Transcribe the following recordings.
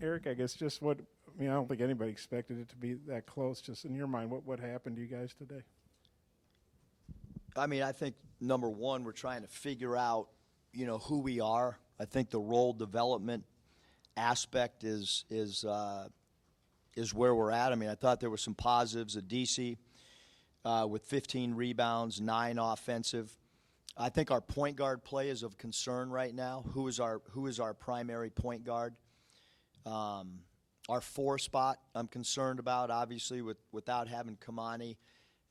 Eric, I guess just I mean, I don't think anybody expected it to be that close. Just in your mind, what happened to you guys today? I mean, I think number one, we're trying to figure out, who we are. I think the role development aspect is where we're at. I mean, I thought there were some positives at DC with 15 rebounds, 9 offensive. I think our point guard play is of concern right now. Who is our primary point guard? Our 4 spot I'm concerned about, obviously, without having Kamani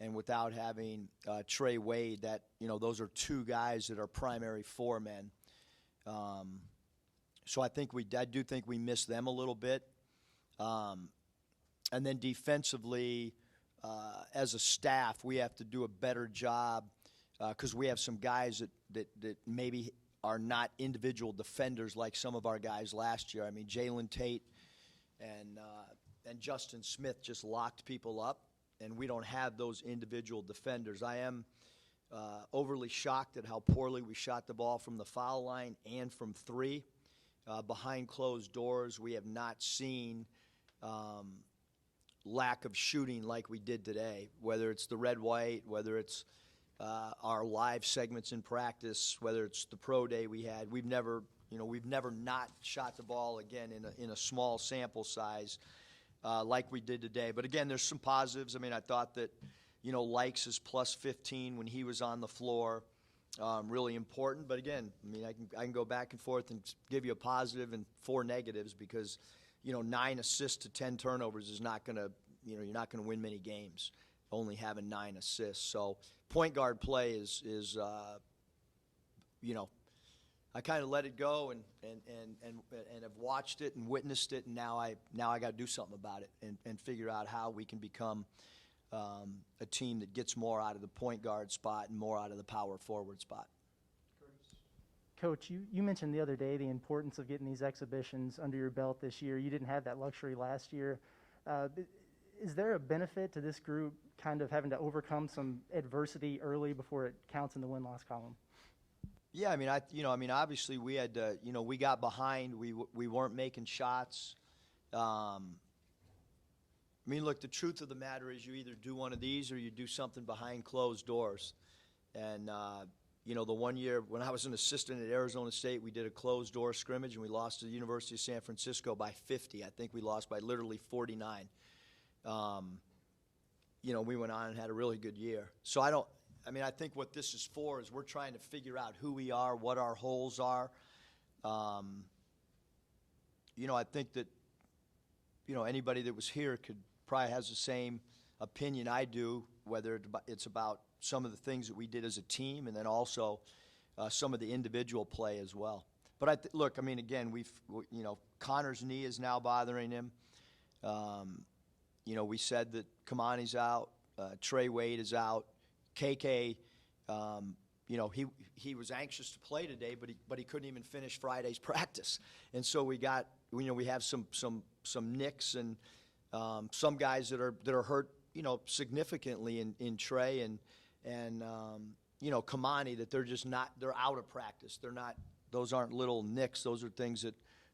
and without having Trey Wade. That those are 2 guys that are primary 4 men. So I do think we missed them a little bit. And then defensively, as a staff, we have to do a better job because we have some guys that maybe are not individual defenders like some of our guys last year. I mean, Jalen Tate and Justin Smith just locked people up, and we don't have those individual defenders. I am overly shocked at how poorly we shot the ball from the foul line and from 3. Behind closed doors, we have not seen lack of shooting like we did today, whether it's the red-white, whether it's our live segments in practice, whether it's the pro day we had. We've never not shot the ball again in a small sample size like we did today. But again, there's some positives. I mean, I thought that Likes is plus 15 when he was on the floor, really important. But again, I mean, I can go back and forth and give you a positive and 4 negatives because 9 assists to 10 turnovers is not going to you're not going to win many games only having 9 assists. So point guard play is I kind of let it go and have watched it and witnessed it, and now I got to do something about it and figure out how we can become a team that gets more out of the point guard spot and more out of the power forward spot. Coach, you mentioned the other day the importance of getting these exhibitions under your belt this year. You didn't have that luxury last year. Is there a benefit to this group kind of having to overcome some adversity early before it counts in the win-loss column? Yeah, I mean, obviously we had to, we got behind. We weren't making shots. I mean, look, the truth of the matter is you either do one of these or you do something behind closed doors. And, the one year when I was an assistant at Arizona State, we did a closed-door scrimmage, and we lost to the University of San Francisco by 50. I think we lost by literally 49. We went on and had a really good year. So I think what this is for is we're trying to figure out who we are, what our holes are. I think that, anybody that was here probably has the same opinion I do, whether it's about some of the things that we did as a team and then also some of the individual play as well. But look, I mean, again, Connor's knee is now bothering him. We said that Kamani's out, Trey Wade is out, KK. He was anxious to play today, but he couldn't even finish Friday's practice, and so we have some nicks and some guys that are hurt significantly in Trey and Kamani, that they're out of practice. Those aren't little nicks. Those are things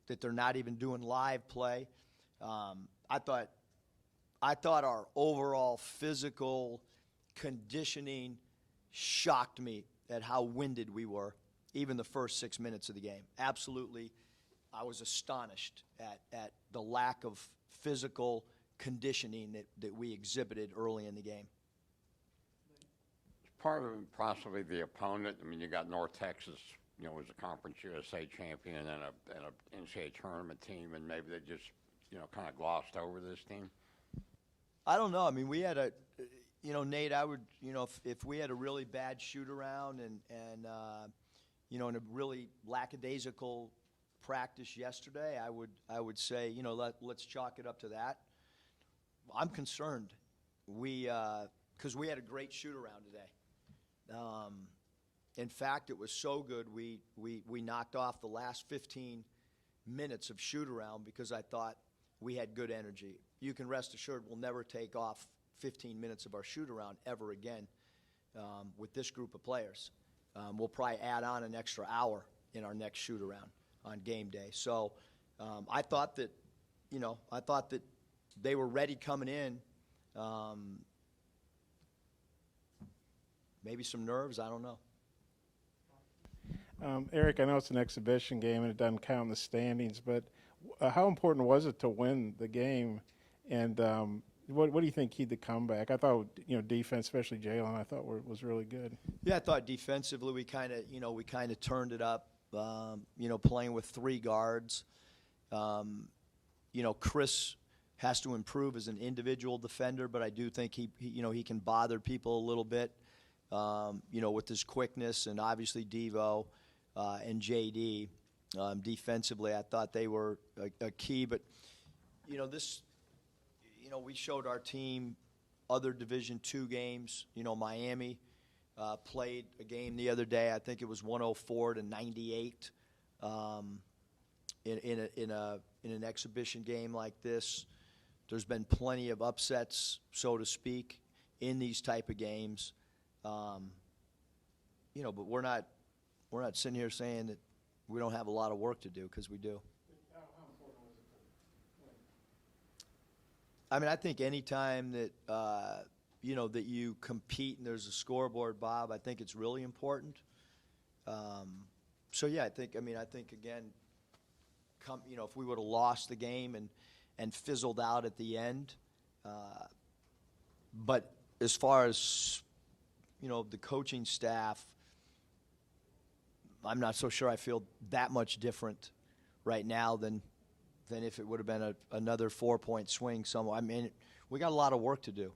that they're not even doing live play. I thought our overall physical conditioning shocked me at how winded we were, even the first 6 minutes of the game. Absolutely, I was astonished at the lack of physical conditioning that we exhibited early in the game. Part of it possibly the opponent. I mean, you got North Texas, was a Conference USA champion and an NCAA tournament team, and maybe they just, kind of glossed over this team. I don't know. I mean, we had Nate, I would, if we had a really bad shoot around and in a really lackadaisical practice yesterday, I would say, let's chalk it up to that. I'm concerned. Because we had a great shoot around today. In fact, it was so good we knocked off the last 15 minutes of shoot around because I thought we had good energy. You can rest assured we'll never take off 15 minutes of our shoot around ever again with this group of players. We'll probably add on an extra hour in our next shoot around on game day. So I thought that I thought that they were ready coming in. Maybe some nerves, I don't know. Eric, I know it's an exhibition game and it doesn't count in the standings, but how important was it to win the game? And what do you think keyed the comeback? I thought, defense, especially Jalen, I thought was really good. Yeah, I thought defensively we kind of turned it up. Playing with 3 guards. Chris has to improve as an individual defender, but I do think he can bother people a little bit. With his quickness, and obviously Devo and JD. Defensively, I thought they were a key. But, we showed our team other Division II games. Miami played a game the other day. I think it was 104-98 in an exhibition game like this. There's been plenty of upsets, so to speak, in these type of games. But we're not sitting here saying that we don't have a lot of work to do, because we do. I mean, I think any time that that you compete and there's a scoreboard, Bob, I think it's really important. So yeah, I think again, if we would have lost the game and fizzled out at the end, but as far as the coaching staff, I'm not so sure I feel that much different right now than if it would have been another 4-point swing somewhere. I mean, we got a lot of work to do.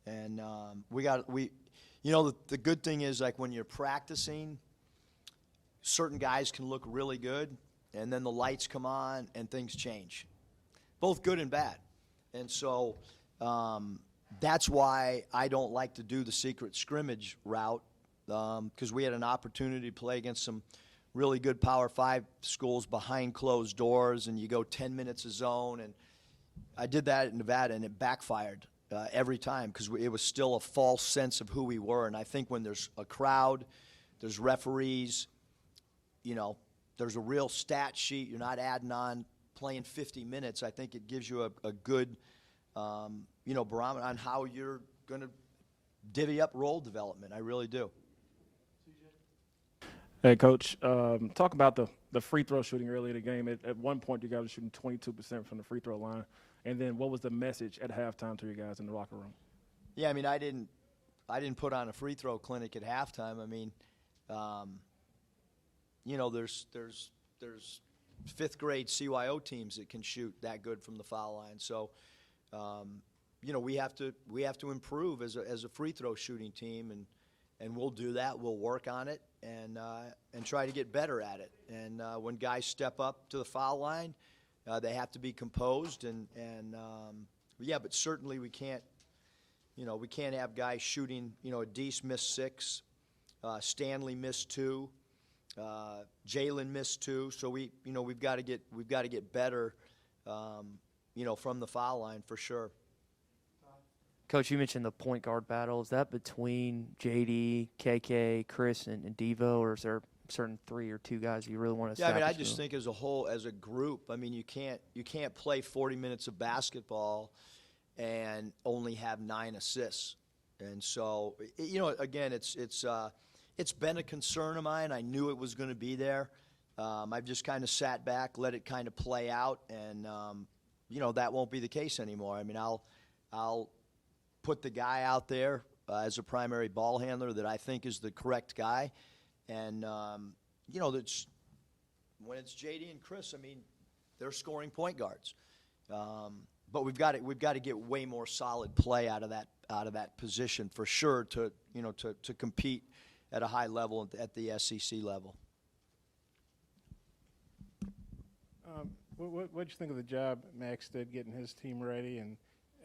And the good thing is, like, when you're practicing, certain guys can look really good, and then the lights come on and things change, both good and bad. And so that's why I don't like to do the secret scrimmage route, because we had an opportunity to play against some really good Power 5 schools behind closed doors, and you go 10 minutes a zone. And I did that in Nevada, and it backfired every time, because it was still a false sense of who we were. And I think when there's a crowd, there's referees, there's a real stat sheet, you're not adding on playing 50 minutes, I think it gives you a good barometer on how you're going to divvy up role development. I really do. Hey, Coach, talk about the free throw shooting early in the game. At one point, you guys were shooting 22% from the free throw line. And then what was the message at halftime to you guys in the locker room? Yeah, I mean, I didn't put on a free throw clinic at halftime. I mean, there's fifth grade CYO teams that can shoot that good from the foul line. So, we have to improve as a free throw shooting team, and we'll do that. We'll work on it and try to get better at it. And when guys step up to the foul line, they have to be composed. But certainly we can't have guys shooting. Deese missed 6, Stanley missed 2, Jalen missed 2. So we've got to get better, from the foul line for sure. Coach, you mentioned the point guard battle. Is that between JD, KK, Chris, and Devo, or is there certain 3 or 2 guys you really want to establish? Yeah, I just think as a whole, as a group, I mean, you can't play 40 minutes of basketball and only have 9 assists. And so, again, it's been a concern of mine. I knew it was going to be there. I've just kind of sat back, let it kind of play out, and that won't be the case anymore. I mean, I'll put the guy out there as a primary ball handler that I think is the correct guy. And, that's when it's JD and Chris, I mean, they're scoring point guards. But we've got to get way more solid play out of that position for sure to compete at a high level at the SEC level. What'd you think of the job Max did getting his team ready? And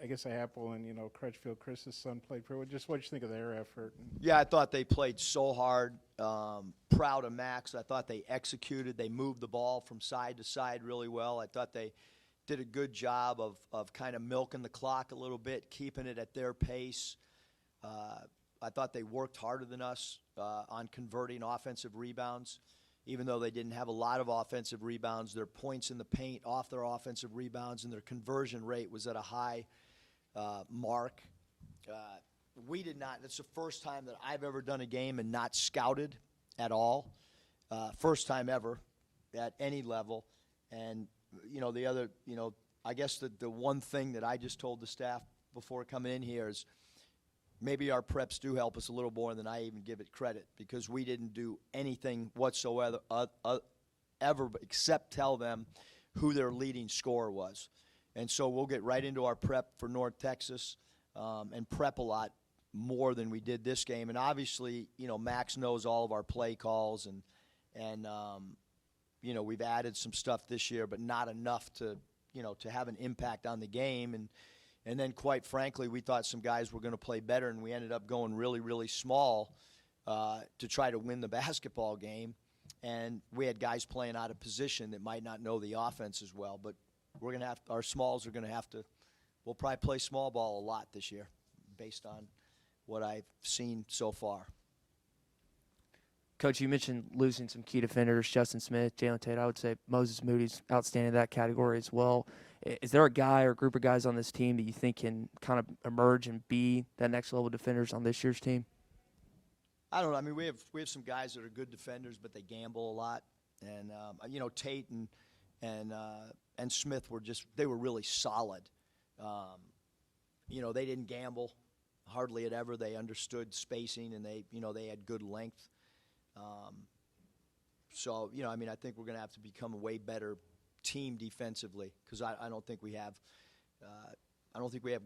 I guess Apple and, Crutchfield, Chris's son played pretty well. Just what'd you think of their effort? Yeah, I thought they played so hard. Proud of Max. I thought they executed. They moved the ball from side to side really well. I thought they did a good job of kind of milking the clock a little bit, keeping it at their pace. I thought they worked harder than us on converting offensive rebounds. even though they didn't have a lot of offensive rebounds, their points in the paint off their offensive rebounds and their conversion rate was at a high mark. We did not. That's the first time that I've ever done a game and not scouted at all. First time ever at any level. And, the other, I guess the one thing that I just told the staff before coming in here is maybe our preps do help us a little more than I even give it credit, because we didn't do anything whatsoever ever except tell them who their leading scorer was. And so we'll get right into our prep for North Texas and prep a lot more than we did this game. And obviously, Max knows all of our play calls, and we've added some stuff this year, but not enough to have an impact on the game. And then, quite frankly, we thought some guys were going to play better, and we ended up going really, really small to try to win the basketball game. And we had guys playing out of position that might not know the offense as well. But we're going to have our smalls are going to have to. We'll probably play small ball a lot this year, based on what I've seen so far. Coach, you mentioned losing some key defenders, Justin Smith, Jalen Tate. I would say Moses Moody's outstanding in that category as well. Is there a guy or group of guys on this team that you think can kind of emerge and be that next level defenders on this year's team? I don't know. I mean, we have some guys that are good defenders, but they gamble a lot. And Tate and Smith they were really solid. They didn't gamble hardly at ever. They understood spacing, and they had good length. I think we're going to have to become a way better team defensively, because I don't think we have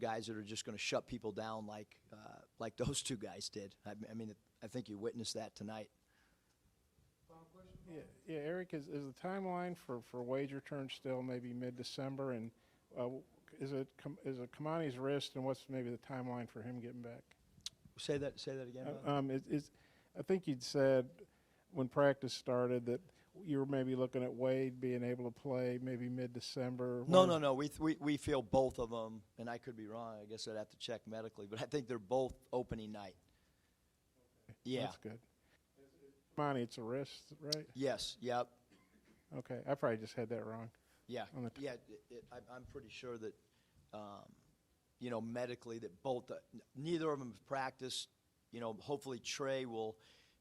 guys that are just going to shut people down like those two guys did. I think you witnessed that tonight. Yeah, Eric, is the timeline for Wade's return still maybe mid-December, and is it Kamani's wrist, and what's maybe the timeline for him getting back? Say that again. I think you'd said when practice started that you were maybe looking at Wade being able to play maybe mid-December. No. We feel both of them, and I could be wrong. I guess I'd have to check medically, but I think they're both opening night. Okay. Yeah. That's good. Kamani, it's a wrist, right? Yes. Yep. Okay. I probably just had that wrong. Yeah. I'm pretty sure that, medically that neither of them have practiced. Hopefully Trey will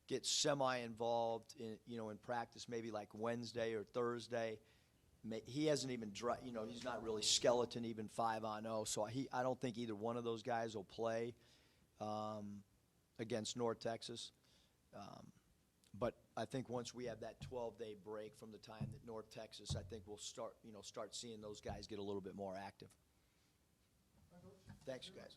get semi-involved in practice maybe like Wednesday or Thursday. He hasn't even he's not really skeleton even 5-on-0, so I don't think either one of those guys will play against North Texas. But I think once we have that 12-day break from the time that North Texas, I think we'll start seeing those guys get a little bit more active. Thanks, guys.